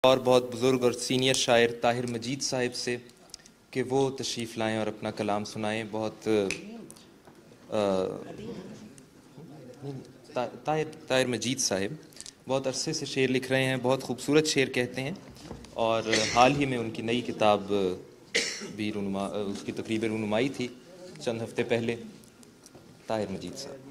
اور بہت بزرگ اور سینئر شاعر طاہر مجید صاحب سے کہ وہ تشریف لائیں اور اپنا کلام سنائیں. بہت طاہر مجید صاحب بہت عرصے سے شعر لکھ رہے ہیں, بہت خوبصورت شعر کہتے ہیں, اور حال ہی میں ان کی نئی کتاب بھی اس کی تقریب رونمائی تھی چند ہفتے پہلے. طاہر مجید صاحب.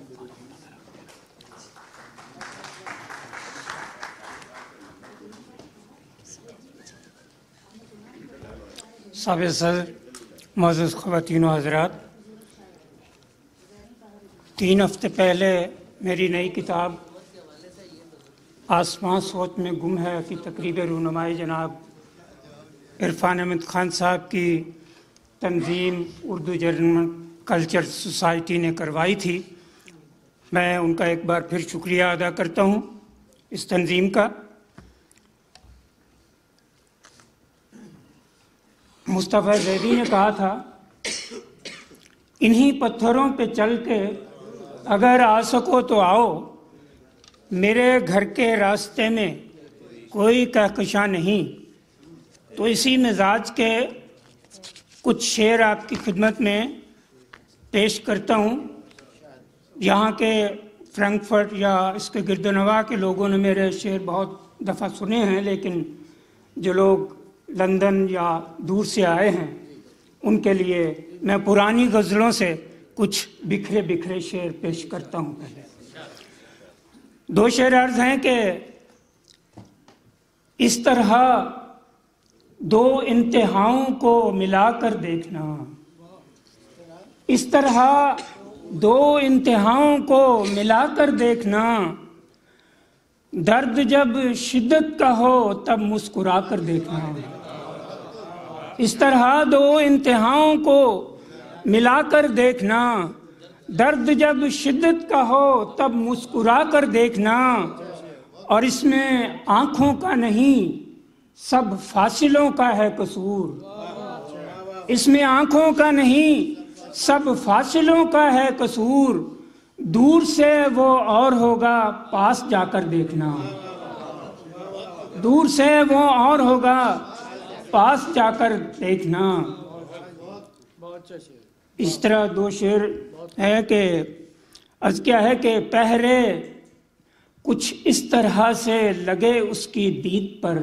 سابق صدر, معزز خواتین و حضرات, 3 ہفتے پہلے میری نئی کتاب آسمان سوچ میں گم ہے کی تقریب رونمائی جناب عرفان احمد خان صاحب کی تنظیم اردو جرمن کلچر سوسائٹی نے کروائی تھی. میں ان کا ایک بار پھر شکریہ ادا کرتا ہوں اس تنظیم کا. مصطفیٰ زیدی نے کہا تھا, انہی پتھروں پہ چل کے اگر آ سکو تو آؤ, میرے گھر کے راستے میں کوئی کہکشاں نہیں. تو اسی مزاج کے کچھ شعر آپ کی خدمت میں پیش کرتا ہوں. یہاں کے فرینکفرٹ یا اس کے گرد و نواح کے لوگوں نے میرے شعر بہت دفعہ سنے ہیں, لیکن جو لوگ لندن یا دور سے آئے ہیں ان کے لیے میں پرانی غزلوں سے کچھ بکھرے بکھرے شعر پیش کرتا ہوں. پہلے 2 شعر عرض ہیں کہ اس طرح 2 انتہاؤں کو ملا کر دیکھنا, اس طرح 2 انتہاؤں کو ملا کر دیکھنا, درد جب شدت کا ہو تب مسکرا کر دیکھنا. اس طرح 2 انتہاؤں کو ملا کر دیکھنا, درد جب شدت کا ہو تب مسکرا کر دیکھنا. اور اس میں آنکھوں کا نہیں سب فاصلوں کا ہے قصور, اس میں آنکھوں کا نہیں سب فاصلوں کا ہے قصور. دور سے وہ اور ہوگا پاس جا کر دیکھنا, دور سے وہ اور ہوگا پاس جا کر دیکھنا. اس طرح 2 شعر ہے کہ عرض کیا ہے کہ پہرے کچھ اس طرح سے لگے اس کی دید پر,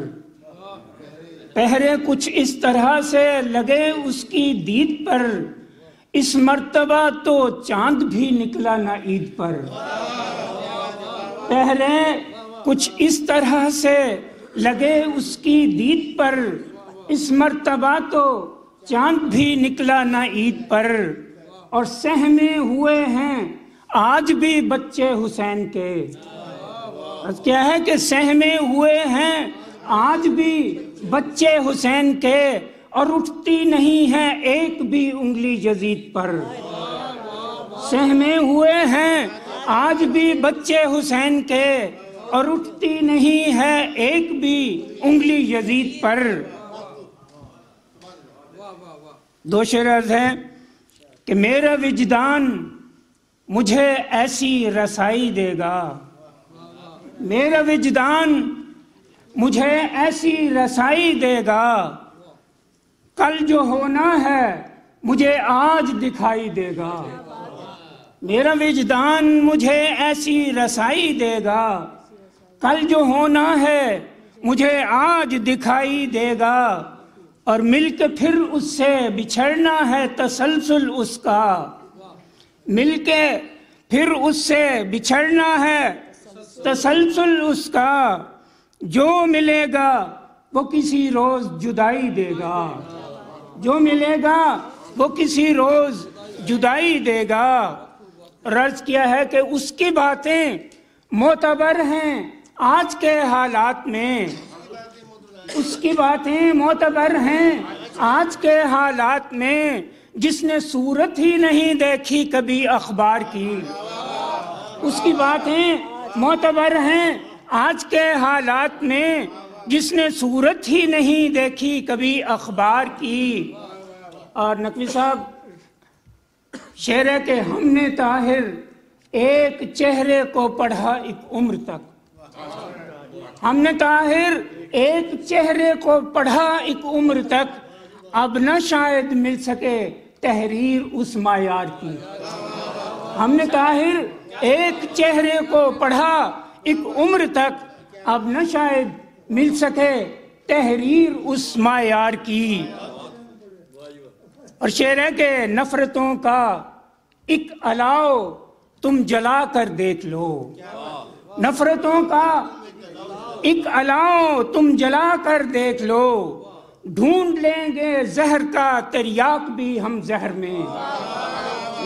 پہرے کچھ اس طرح سے لگے اس کی دید پر, اس مرتبہ تو چاند بھی نکلا نہ عید پر. پہرے کچھ اس طرح سے لگے اس کی دید پر, اس مرتبہ تو چاند بھی نکلا نہ عید پر. اور سہمے ہوئے ہیں آج بھی بچے حسین کے, کیا ہے کہ سہمے ہوئے ہیں آج بھی بچے حسین کے, اور اٹھتی نہیں ہے ایک بھی انگلی یزید پر. سہمے ہوئے ہیں آج بھی بچے حسین کے, اور اٹھتی نہیں ہے ایک بھی انگلی یزید پر. 2 شعر عرض ہیں کہ میرا وجدان مجھے ایسی رسائی دے گا, میرا وجدان مجھے ایسی رسائی دے گا, کل جو ہونا ہے مجھے آج دکھائی دے گا. میرا وجدان مجھے ایسی رسائی دے گا, کل جو ہونا ہے مجھے آج دکھائی دے گا. اور مل کے پھر اس سے بچھڑنا ہے تسلسل اس کا, مل کے پھر اس سے بچھڑنا ہے تسلسل اس کا. جو ملے گا وہ کسی روز جدائی دے گا, جو ملے گا وہ کسی روز جدائی دے گا. عرض کیا ہے کہ اس کی باتیں معتبر ہیں آج کے حالات میں, اس کی باتیں معتبر ہیں آج کے حالات میں, جس نے صورت ہی نہیں دیکھی کبھی اخبار کی. اس کی باتیں معتبر ہیں آج کے حالات میں, جس نے صورت ہی نہیں دیکھی کبھی اخبار کی. اور نقوی صاحب شعر ہے کہ ہم نے طاہر ایک چہرے کو پڑھا ایک عمر تک, ہم نے طاہر ایک چہرے کو پڑھا ایک عمر تک، اب نہ شاید مل سکے تحریر اس معیار کی۔ ہم نے طاہر ایک چہرے کو پڑھا ایک عمر تک، اب نہ شاید مل سکے تحریر اس معیار کی۔ اور شعر ہے کہ نفرتوں کا ایک الاؤ تم جلا کر دیکھ لو، نفرتوں کا ایک الاؤ تم جلا کر دیکھ لو، ڈھونڈ لیں گے زہر کا تریاک بھی ہم زہر میں۔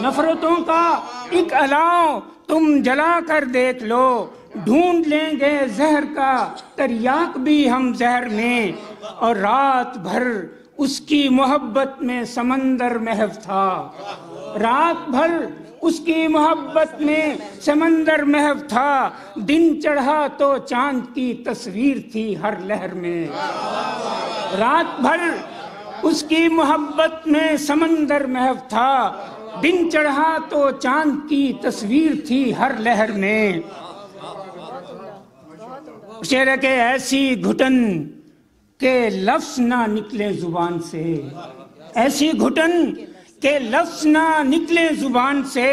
نفرتوں کا ایک الاؤ تم جلا کر دیکھ لو، ڈھونڈ لیں گے زہر کا تریاک بھی ہم زہر میں۔ اور رات بھر اس کی محبت میں سمندر محو تھا، رات بھر اس کی محبت میں سمندر محو تھا، دن چڑھا تو چاند کی تصویر تھی ہر لہر میں۔ رات بھر اس کی محبت میں سمندر محو تھا، دن چڑھا تو چاند کی تصویر تھی ہر لہر میں۔ شعر ہے کہ ایسی گھٹن کہ لفظ نہ نکلے زبان سے، ایسی گھٹن کہ لفظ نہ نکلے زبان سے،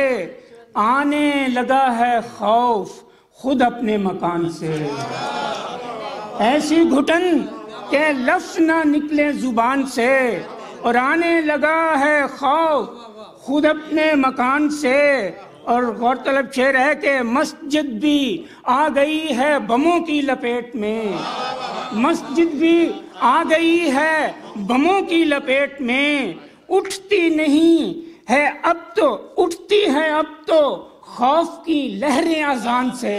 آنے لگا ہے خوف خود اپنے مکان سے۔ ایسی گھٹن کہ لفظ نہ نکلے زبان سے، اور آنے لگا ہے خوف خود اپنے مکان سے۔ اور غور طلب شعر ہے کہ مسجد بھی آ گئی ہے بموں کی لپیٹ میں، مسجد بھی آ گئی ہے بموں کی لپیٹ میں، اٹھتی نہیں ہے اب تو، اٹھتی ہے اب تو خوف کی لہریں اذان سے۔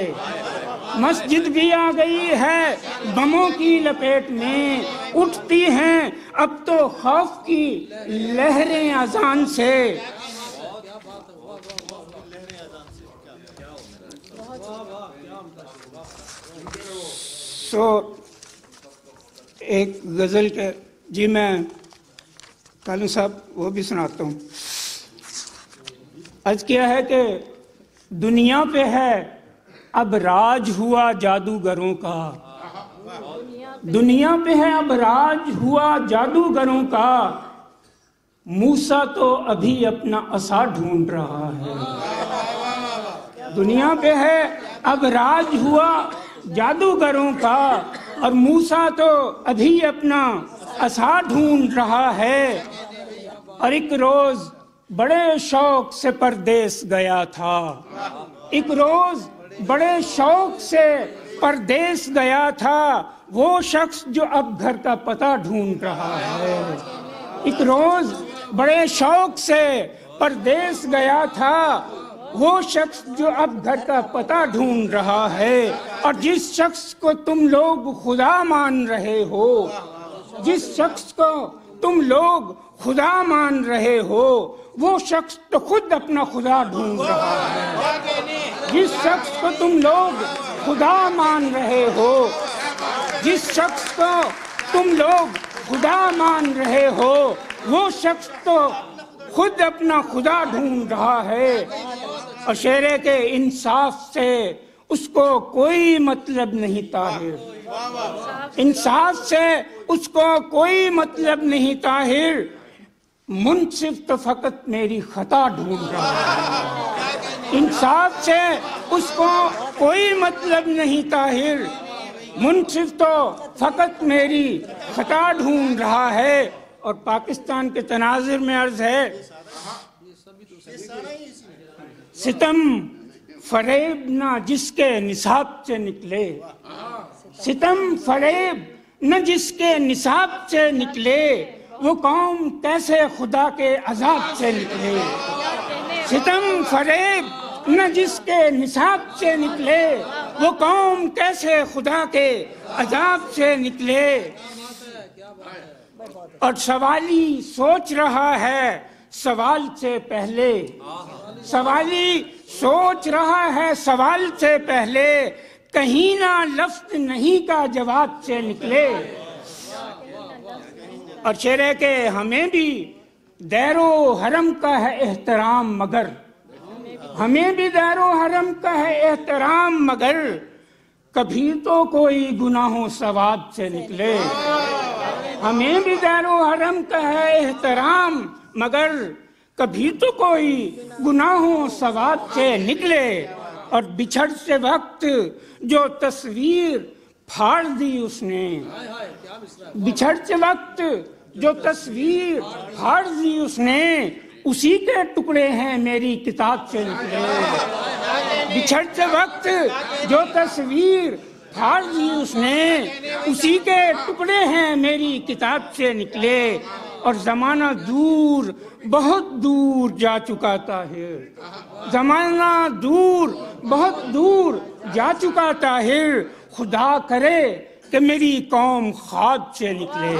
مسجد بھی آ گئی ہے بموں کی لپیٹ میں، اٹھتی ہیں اب تو خوف کی لہریں اذان سے۔ ایک غزل کے جی میں کالو صاحب وہ بھی سناتا ہوں۔ عرض کیا ہے کہ دنیا پہ ہے اب راج ہوا جادوگروں کا، دنیا پہ ہے اب راج ہوا جادوگروں کا، موسیٰ تو ابھی اپنا عصا ڈھونڈ رہا ہے۔ دنیا پہ ہے اب راج ہوا جادوگروں کا، اور موسیٰ تو ابھی اپنا عصا ڈھونڈ رہا ہے۔ اور ایک روز بڑے شوق سے پردیس گیا تھا، ایک روز بڑے شوق سے پردیس گیا تھا، وہ شخص جو اب گھر کا پتہ ڈھونڈ رہا ہے۔ ایک روز بڑے شوق سے پردیس گیا تھا، وہ شخص جو اب گھر کا پتہ ڈھونڈ رہا ہے۔ اور جس شخص کو تم لوگ خدا مان رہے ہو، جس شخص کو تم لوگ خدا مان رہے ہو، وہ شخص تو خود اپنا خدا ڈھونڈ رہا ہے۔ جس شخص کو تم لوگ خدا مان رہے ہو، جس شخص کو تم لوگ خدا مان رہے ہو، وہ شخص تو خود اپنا خدا ڈھونڈ رہا ہے۔ اور شعر ہے کہ انصاف سے اس کو کوئی مطلب نہیں طاہر، انصاف سے اس کو کوئی مطلب نہیں طاہر، منصف تو فقط میری خطا ڈھونڈ رہا ہے۔ انصاف سے اس کو کوئی مطلب نہیں طاہر، منصف تو فقط میری خطا ڈھونڈ رہا ہے۔ اور پاکستان کے تناظر میں عرض ہے، ستم فریب نہ جس کے نصاب سے نکلے، ستم فریب نہ جس کے نصاب سے نکلے، وہ قوم کیسے خدا کے عذاب سے نکلے۔ ستم فریب نہ جس کے نصاب سے نکلے، وہ قوم کیسے خدا کے عذاب سے نکلے۔ اور سوالی سوچ رہا ہے سوال سے پہلے، سوالی سوچ رہا ہے سوال سے پہلے، کہیں نہ لفظ نہیں کا جواب سے نکلے۔ اور شعر ہے کہ ہمیں بھی دیر و حرم کا ہے احترام، مگر ہمیں بھی دیر و حرم کا ہے احترام، مگر کبھی تو کوئی گناہوں ثواب سے نکلے. ہمیں بھی دیر و حرم کا ہے احترام، مگر کبھی تو کوئی گناہوں ثواب سے نکلے. اور بچھڑتے وقت جو تصویر پھاڑ دی اس نے، بچھڑتے وقت جو تصویر پھاڑ دی اس نے، اسی کے ٹکڑے ہیں میری کتاب سے نکلے. بچھڑتے وقت جو تصویر پھاڑ دی اس نے، اسی کے ٹکڑے ہیں میری کتاب سے نکلے. اور زمانہ دور، بہت دور جا چکا طاہر، زمانہ دور، بہت دور جا چکا طاہر. خدا کرے کہ میری قوم خواب سے نکلے.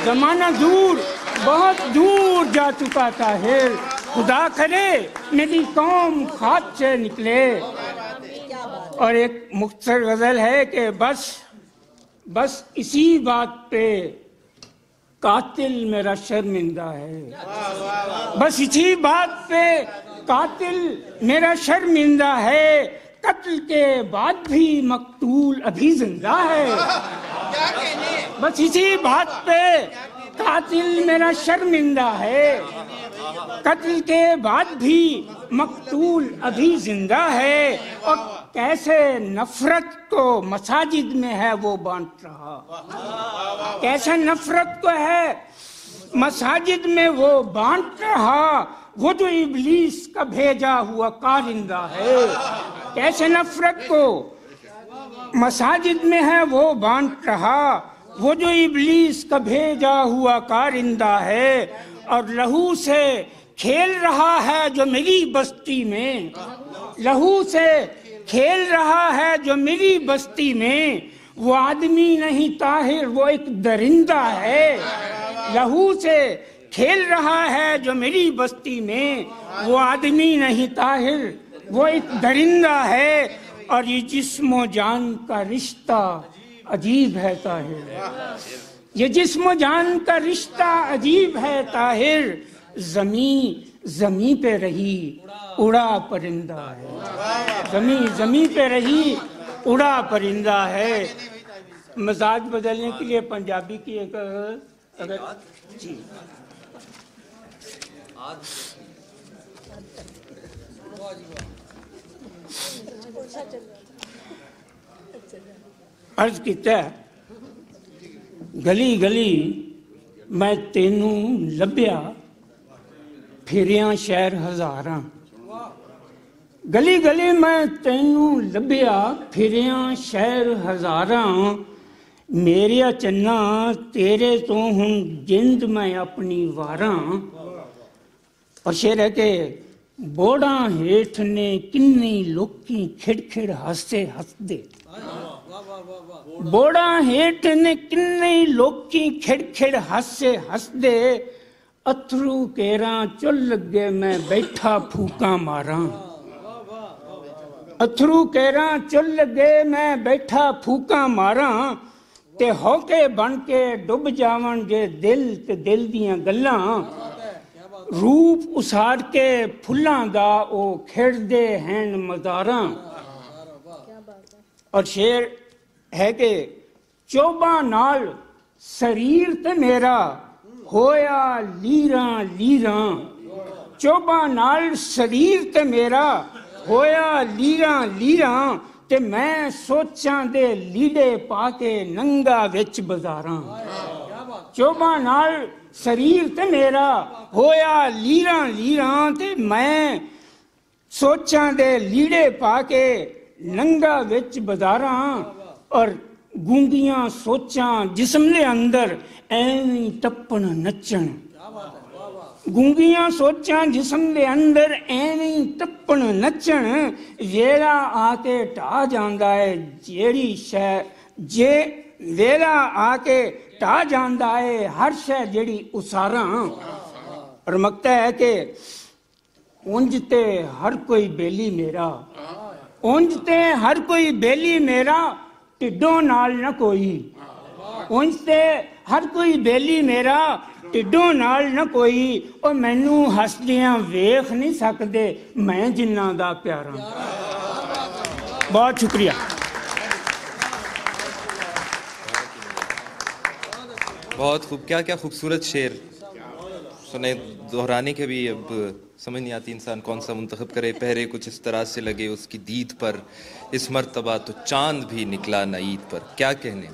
زمانہ دور، بہت دور جا چکا طاہر، خدا کرے میری قوم خواب سے نکلے. اور ایک مختصر غزل ہے کہ بس اسی بات پہ قاتل میرا شرمندہ ہے. بس اسی بات پہ قاتل میرا شرمندہ ہے، قتل کے بعد بھی مقتول ابھی زندہ ہے. بس اسی بات پہ قاتل میرا شرمندہ ہے، قتل کے بعد بھی مقتول ابھی زندہ ہے. اور کیسے نفرت کو مساجد میں ہے وہ بانٹ رہا، کیسے نفرت کو ہے مساجد میں وہ بانٹ رہا. وہ جو ابلیس کا بھیجا ہوا کارندہ ہے، کیسے نفرت کو مساجد میں ہے وہ بانٹ رہا. وہ جو ابلیس کا بھیجا ہوا کارندہ ہے، اور لہو سے کھیل رہا ہے جو میری بستی میں، لہو سے کھیل رہا ہے جو میری بستی میں. وہ آدمی نہیں طاہر، وہ ایک درندہ ہے. لہو سے کھیل رہا ہے جو میری بستی میں، وہ آدمی نہیں طاہر، وہ ایک درندہ ہے. اور یہ جسم و جان کا رشتہ عجیب ہے طاہر، یہ جسم و جان کا رشتہ عجیب ہے طاہر. زمیں پہ رہی اڑا پرندہ ہے، زمیں پہ رہی اڑا پرندہ ہے. مزاج بدلنے کے لیے پنجابی کی ایک اگر جی عرض کیتا ہے، گلی گلی میں تینوں لبیا پھریاں شہر ہزاراں. گلی گلی میں تینوں لبیا پھریاں شہر ہزاراں. میریا چنا تیرے تو ہن جند میں اپنی واراں. اور شعر ہے کہ بوڑاں ہیٹھ نے کنی لوکی کھڑ کھڑ ہسے ہسدے. بوڑاں ہیٹھ نے کنی لوکی کھڑ کھڑ ہسے ہسدے. اتھرو کیراں چل لگے میں بیٹھا پھوکاں ماراں. اتھرو کیراں چل لگے میں بیٹھا پھوکاں ماراں. تے ہو کے بن کے ڈب جاون جے دل تے دل دیاں گلاں. روپ اسار کے پھلاں دا او کھڑ دے ہیں مزاراں. اور شعر ہے کہ چوباں نال سریر تے میرا ہویا لیراں لیراں. چوباں نال سریر تے میرا ہویا لیراں لیراں. تے میں سوچاں دے لیڑے پا کے ننگا وچ بازاراں. چوباں نال سریر تے میرا ہویا لیراں لیراں. تے میں سوچاں دے لیڑے پا کے ننگا وچ بازاراں. اور گونگیاں سوچاں جسم دے اندر ایویں ٹپن نچن. گونگیاں سوچاں جسم دے اندر ایویں ٹپن نچن. ویلا آ کے ٹا جاندا ہے جیڑی شے جے ویلا آ کے ٹا جاندا ہے ہر شے جیڑی اساراں. اور مکتا ہے کہ اونج تے ہر کوئی بیلی میرا، اونج تے ہر کوئی بیلی میرا ٹڈوں نال نہ کوئی. اونج تے ہر کوئی بیلی میرا ٹڈوں نال نہ کوئی. او مینوں ہسدیاں ویکھ نہیں سکدے میں جنہاں دا پیاراں. بہت شکریہ. بہت خوب. کیا کیا خوبصورت شعر سنے. دہرانے کے بھی اب سمجھ نہیں آتی انسان کون سا منتخب کرے. پہرے کچھ اس طرح سے لگے اس کی دید پر، اس مرتبہ تو چاند بھی نکلا نہ عید پر. کیا کہنے.